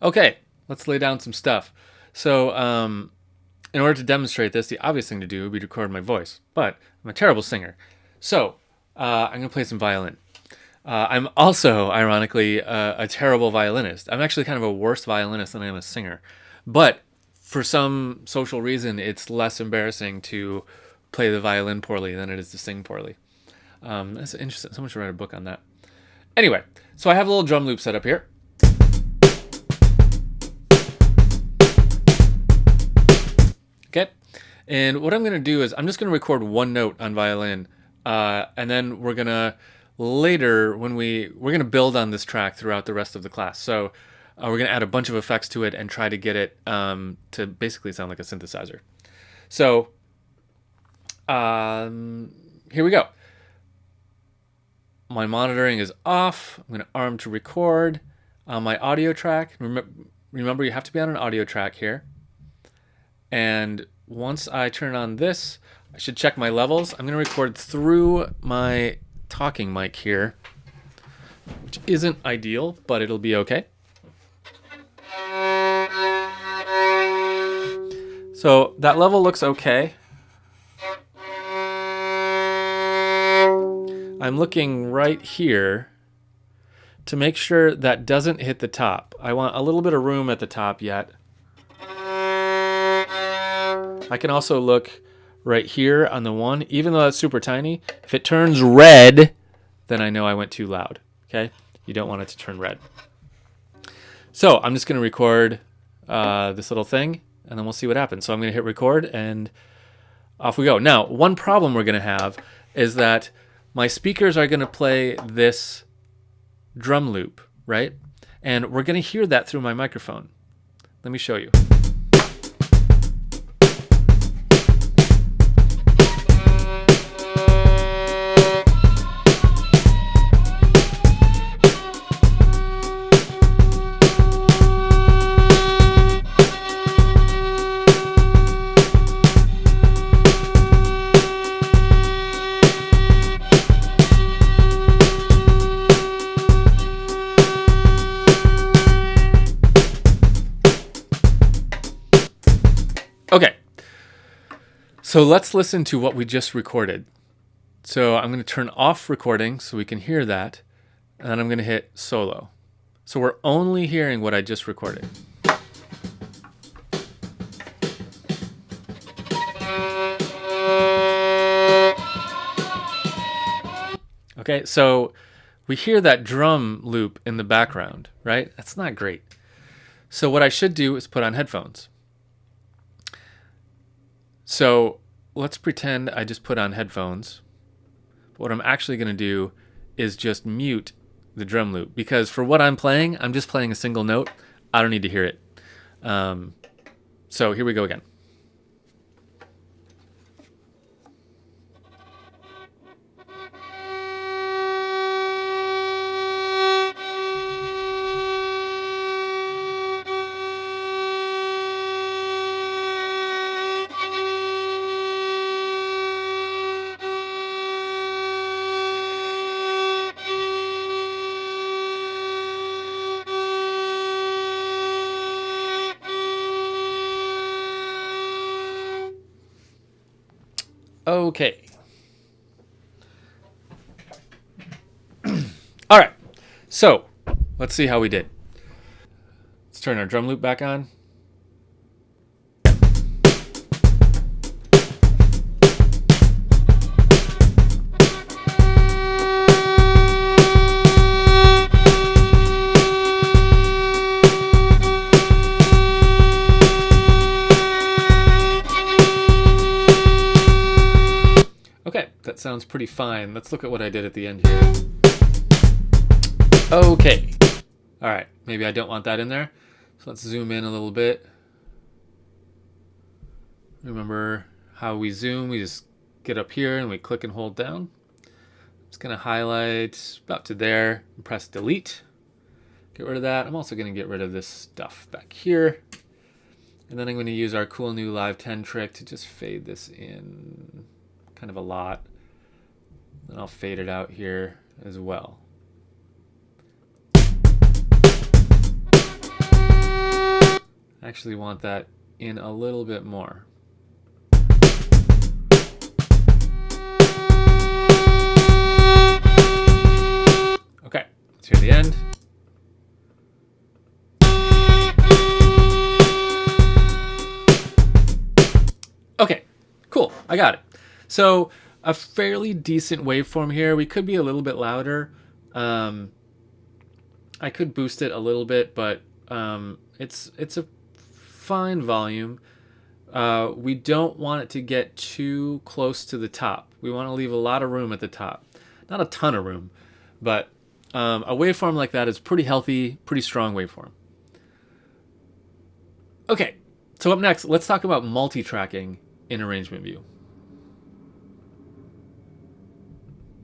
Okay, let's lay down some stuff. So, in order to demonstrate this, the obvious thing to do would be to record my voice. But I'm a terrible singer. So, I'm going to play some violin. I'm also, ironically, a terrible violinist. I'm actually kind of a worse violinist than I am a singer. But for some social reason, it's less embarrassing to play the violin poorly than it is to sing poorly. That's interesting. Someone should write a book on that. Anyway, so I have a little drum loop set up here. Okay, and what I'm going to do is I'm just going to record one note on violin, and then we're going to later when we're going to build on this track throughout the rest of the class. So we're going to add a bunch of effects to it and try to get it to basically sound like a synthesizer. So here we go. My monitoring is off. I'm going to arm to record on my audio track. Remember, you have to be on an audio track here. And once I turn on this, I should check my levels. I'm going to record through my talking mic here, which isn't ideal, but it'll be okay. So that level looks okay. I'm looking right here to make sure that doesn't hit the top. I want a little bit of room at the top yet. I can also look right here on the one, even though that's super tiny. If it turns red, then I know I went too loud. Okay? You don't want it to turn red. So I'm just going to record this little thing, and then we'll see what happens. So I'm going to hit record, and off we go. Now, one problem we're going to have is that my speakers are going to play this drum loop, right? And we're going to hear that through my microphone. Let me show you. Okay, so let's listen to what we just recorded. So I'm going to turn off recording so we can hear that, and then I'm going to hit solo. So we're only hearing what I just recorded. Okay, so we hear that drum loop in the background, right? That's not great. So what I should do is put on headphones. So let's pretend I just put on headphones. But what I'm actually going to do is just mute the drum loop, because for what I'm playing, I'm just playing a single note. I don't need to hear it. So here we go again. Okay. All right. So let's see how we did. Let's turn our drum loop back on. Okay, that sounds pretty fine. Let's look at what I did at the end here. Okay. All right, maybe I don't want that in there. So let's zoom in a little bit. Remember how we zoom? We just get up here and we click and hold down. I'm just going to highlight about to there and press delete. Get rid of that. I'm also going to get rid of this stuff back here. And then I'm going to use our cool new Live 10 trick to just fade this in kind of a lot. And I'll fade it out here as well. actually want that in a little bit more. Okay, let's hear the end. Okay, cool, I got it. So a fairly decent waveform here. We could be a little bit louder. I could boost it a little bit, but it's a fine volume. We don't want it to get too close to the top. We want to leave a lot of room at the top. Not a ton of room, but a waveform like that is pretty healthy, pretty strong waveform. Okay, so up next, let's talk about multi-tracking in Arrangement View.